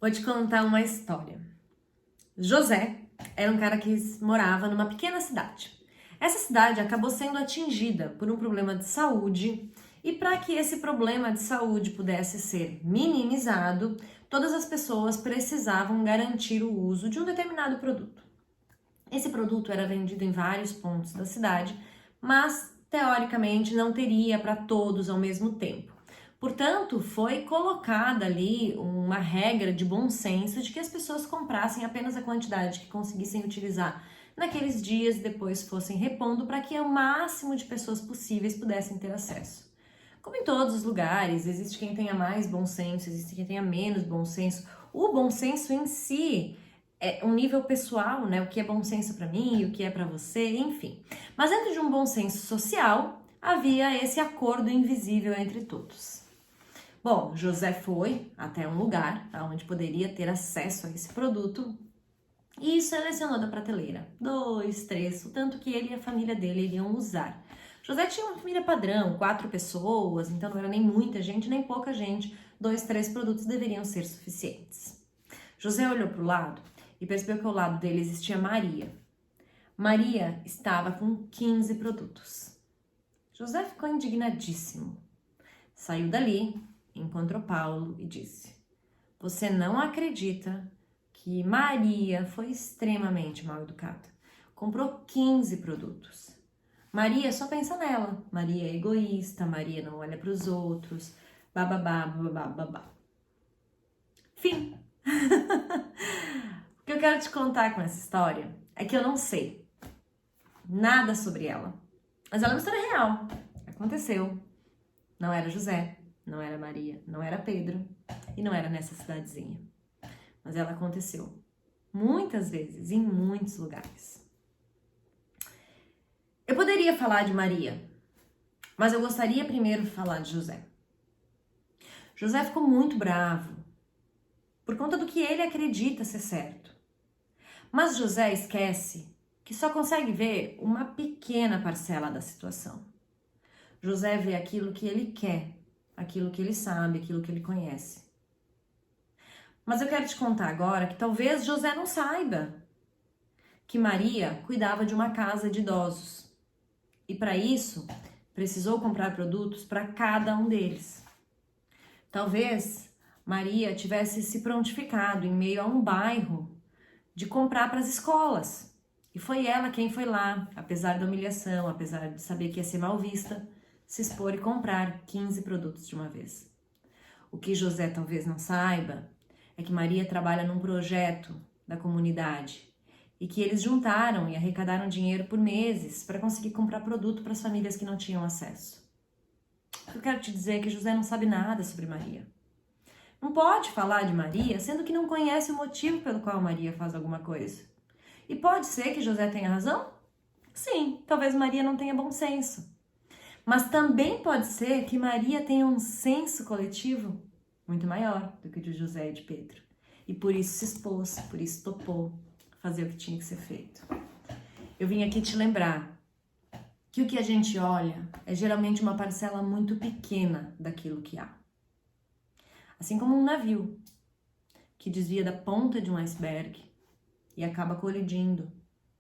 Vou te contar uma história. José era um cara que morava numa pequena cidade. Essa cidade acabou sendo atingida por um problema de saúde e para que esse problema de saúde pudesse ser minimizado, todas as pessoas precisavam garantir o uso de um determinado produto. Esse produto era vendido em vários pontos da cidade, mas teoricamente não teria para todos ao mesmo tempo. Portanto, foi colocada ali uma regra de bom senso de que as pessoas comprassem apenas a quantidade que conseguissem utilizar naqueles dias e depois fossem repondo para que o máximo de pessoas possíveis pudessem ter acesso. Como em todos os lugares, existe quem tenha mais bom senso, existe quem tenha menos bom senso. O bom senso em si é um nível pessoal, né? O que é bom senso para mim, o que é para você, enfim. Mas dentro de um bom senso social, havia esse acordo invisível entre todos. Bom, José foi até um lugar onde poderia ter acesso a esse produto e selecionou da prateleira 2, 3, o tanto que ele e a família dele iriam usar. José tinha uma família padrão, 4 pessoas, então não era nem muita gente, nem pouca gente. 2, 3 produtos deveriam ser suficientes. José olhou para o lado e percebeu que ao lado dele existia Maria. Maria estava com 15 produtos. José ficou indignadíssimo. Saiu dali, encontrou Paulo e disse: "Você não acredita que Maria foi extremamente mal educada. Comprou 15 produtos. Maria só pensa nela. Maria é egoísta, Maria não olha para os outros, bababá, bababá, babá." Fim. O que eu quero te contar com essa história é que eu não sei nada sobre ela. Mas ela é uma história real. Aconteceu. Não era José, não era Maria, não era Pedro e não era nessa cidadezinha. Mas ela aconteceu muitas vezes, em muitos lugares. Eu poderia falar de Maria, mas eu gostaria primeiro de falar de José. José ficou muito bravo por conta do que ele acredita ser certo. Mas José esquece que só consegue ver uma pequena parcela da situação. José vê aquilo que ele quer, aquilo que ele sabe, aquilo que ele conhece. Mas eu quero te contar agora que talvez José não saiba que Maria cuidava de uma casa de idosos. E para isso, precisou comprar produtos para cada um deles. Talvez Maria tivesse se prontificado em meio a um bairro de comprar para as escolas. E foi ela quem foi lá, apesar da humilhação, apesar de saber que ia ser mal vista, se expor e comprar 15 produtos de uma vez. O que José talvez não saiba é que Maria trabalha num projeto da comunidade e que eles juntaram e arrecadaram dinheiro por meses para conseguir comprar produto para as famílias que não tinham acesso. O que eu quero te dizer é que José não sabe nada sobre Maria. Não pode falar de Maria sendo que não conhece o motivo pelo qual Maria faz alguma coisa. E pode ser que José tenha razão? Sim, talvez Maria não tenha bom senso. Mas também pode ser que Maria tenha um senso coletivo muito maior do que o de José e de Pedro. E por isso se expôs, por isso topou fazer o que tinha que ser feito. Eu vim aqui te lembrar que o que a gente olha é geralmente uma parcela muito pequena daquilo que há. Assim como um navio que desvia da ponta de um iceberg e acaba colidindo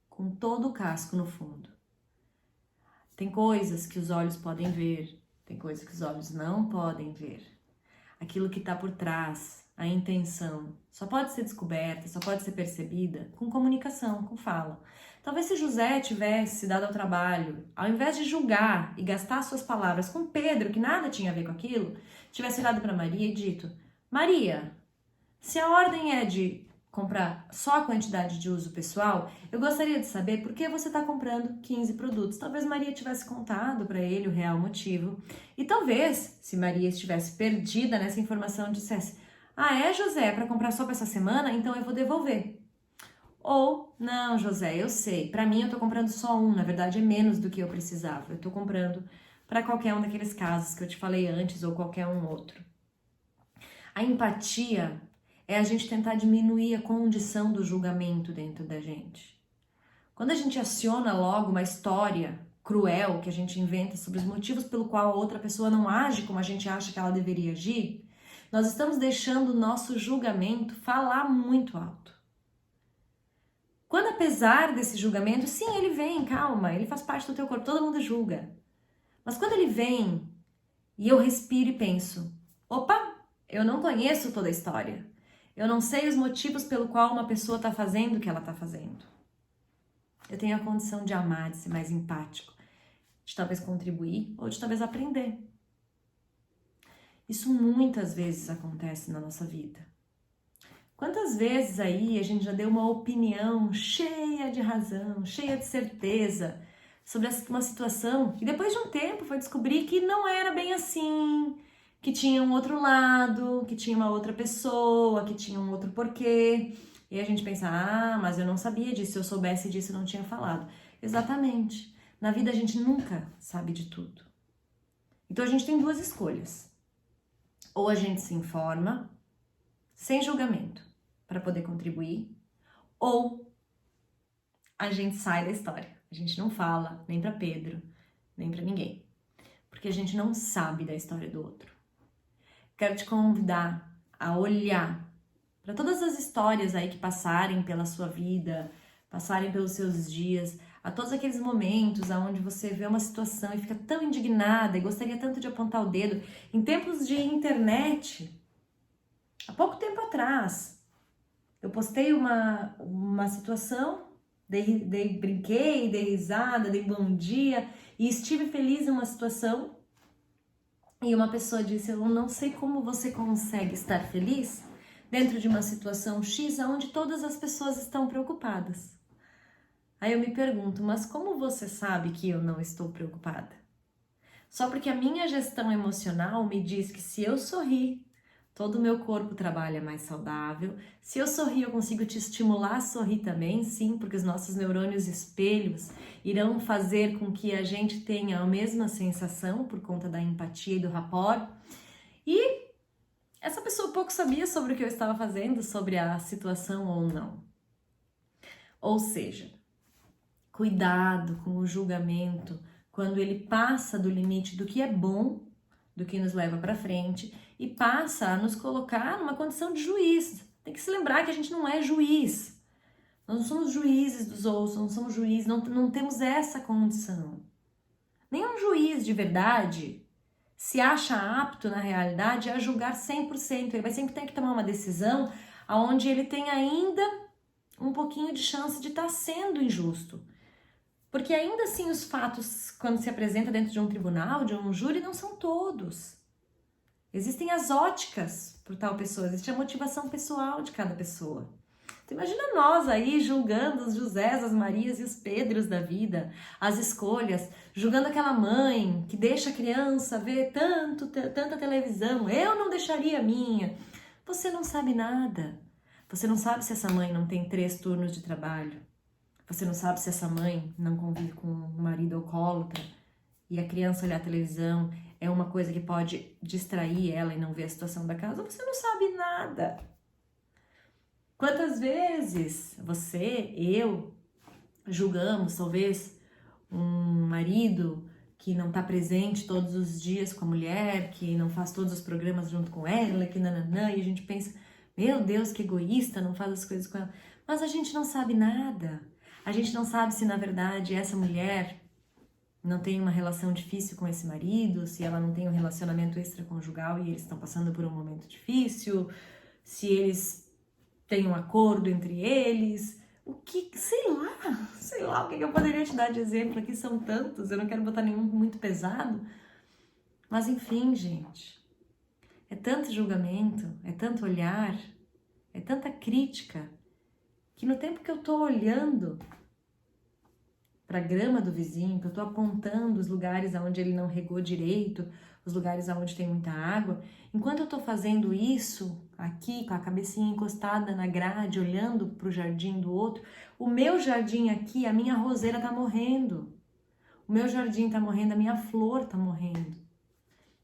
com todo o casco no fundo. Tem coisas que os olhos podem ver, tem coisas que os olhos não podem ver. Aquilo que está por trás, a intenção, só pode ser descoberta, só pode ser percebida com comunicação, com fala. Talvez se José tivesse dado ao trabalho, ao invés de julgar e gastar suas palavras com Pedro, que nada tinha a ver com aquilo, tivesse olhado para Maria e dito: "Maria, se a ordem é de comprar só a quantidade de uso pessoal, eu gostaria de saber por que você está comprando 15 produtos." Talvez Maria tivesse contado para ele o real motivo. E talvez, se Maria estivesse perdida nessa informação, dissesse: "Ah, é, José, para comprar só para essa semana? Então eu vou devolver." Ou: "Não, José, eu sei, para mim eu tô comprando só um, na verdade é menos do que eu precisava. Eu tô comprando para qualquer um daqueles casos que eu te falei antes ou qualquer um outro." A empatia é a gente tentar diminuir a condição do julgamento dentro da gente. Quando a gente aciona logo uma história cruel que a gente inventa sobre os motivos pelo qual a outra pessoa não age como a gente acha que ela deveria agir, Nós estamos deixando o nosso julgamento falar muito alto. Quando apesar desse julgamento, sim, ele vem, calma, ele faz parte do teu corpo, todo mundo julga. Mas quando ele vem e eu respiro e penso, opa, eu não conheço toda a história. Eu não sei os motivos pelo qual uma pessoa está fazendo o que ela está fazendo. Eu tenho a condição de amar, de ser mais empático, de talvez contribuir ou de talvez aprender. Isso muitas vezes acontece na nossa vida. Quantas vezes aí a gente já deu uma opinião cheia de razão, cheia de certeza sobre uma situação e depois de um tempo foi descobrir que não era bem assim, que tinha um outro lado, que tinha uma outra pessoa, que tinha um outro porquê. E a gente pensa, mas eu não sabia disso, se eu soubesse disso eu não tinha falado. Exatamente. Na vida a gente nunca sabe de tudo. Então a gente tem duas escolhas. Ou a gente se informa, sem julgamento, para poder contribuir, ou a gente sai da história. A gente não fala nem para Pedro, nem para ninguém, porque a gente não sabe da história do outro. Quero te convidar a olhar para todas as histórias aí que passarem pela sua vida, passarem pelos seus dias, a todos aqueles momentos onde você vê uma situação e fica tão indignada e gostaria tanto de apontar o dedo. Em tempos de internet, há pouco tempo atrás, eu postei uma situação, brinquei, dei risada, dei bom dia e estive feliz em uma situação. E uma pessoa disse, eu não sei como você consegue estar feliz dentro de uma situação X onde todas as pessoas estão preocupadas. Aí eu me pergunto, mas como você sabe que eu não estou preocupada? Só porque a minha gestão emocional me diz que se eu sorrir, todo o meu corpo trabalha mais saudável. Se eu sorrir, eu consigo te estimular a sorrir também, sim, porque os nossos neurônios espelhos irão fazer com que a gente tenha a mesma sensação por conta da empatia e do rapport. E essa pessoa pouco sabia sobre o que eu estava fazendo, sobre a situação ou não. Ou seja, cuidado com o julgamento quando ele passa do limite do que é bom, do que nos leva para frente e passa a nos colocar numa condição de juiz. Tem que se lembrar que a gente não é juiz. Nós não somos juízes dos outros, não somos juízes, não temos essa condição. Nenhum juiz de verdade se acha apto na realidade a julgar 100%. Ele vai sempre ter que tomar uma decisão onde ele tem ainda um pouquinho de chance de estar sendo injusto. Porque ainda assim os fatos, quando se apresenta dentro de um tribunal, de um júri, não são todos. Existem as óticas por tal pessoa, existe a motivação pessoal de cada pessoa. Então imagina nós aí julgando os Josés, as Marias e os Pedros da vida, as escolhas, julgando aquela mãe que deixa a criança ver tanta televisão, eu não deixaria a minha. Você não sabe nada. Você não sabe se essa mãe não tem 3 turnos de trabalho. Você não sabe se essa mãe não convive com um marido alcoólatra e a criança olhar a televisão é uma coisa que pode distrair ela e não ver a situação da casa. Você não sabe nada. Quantas vezes você, eu, julgamos talvez um marido que não está presente todos os dias com a mulher, que não faz todos os programas junto com ela, que nananã, e a gente pensa, meu Deus, que egoísta, não faz as coisas com ela. Mas a gente não sabe nada. A gente não sabe se, na verdade, essa mulher não tem uma relação difícil com esse marido, se ela não tem um relacionamento extraconjugal e eles estão passando por um momento difícil, se eles têm um acordo entre eles, sei lá o que eu poderia te dar de exemplo, aqui são tantos, eu não quero botar nenhum muito pesado, mas enfim, gente, é tanto julgamento, é tanto olhar, é tanta crítica, que no tempo que eu tô olhando para a grama do vizinho, que eu tô apontando os lugares onde ele não regou direito, os lugares onde tem muita água, enquanto eu tô fazendo isso aqui, com a cabecinha encostada na grade, olhando pro jardim do outro, o meu jardim aqui, a minha roseira tá morrendo. O meu jardim tá morrendo, a minha flor tá morrendo.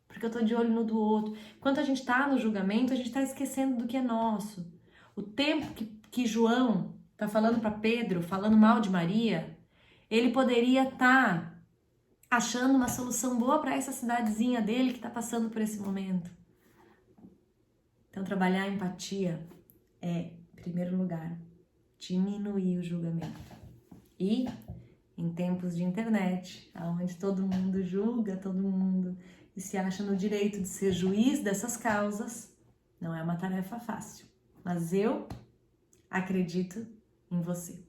Porque eu tô de olho no do outro. Enquanto a gente tá no julgamento, a gente tá esquecendo do que é nosso. O tempo que João tá falando para Pedro, falando mal de Maria, ele poderia estar achando uma solução boa para essa cidadezinha dele que está passando por esse momento. Então, trabalhar a empatia é, em primeiro lugar, diminuir o julgamento. E, em tempos de internet, onde todo mundo julga todo mundo e se acha no direito de ser juiz dessas causas, não é uma tarefa fácil. Mas eu acredito em você.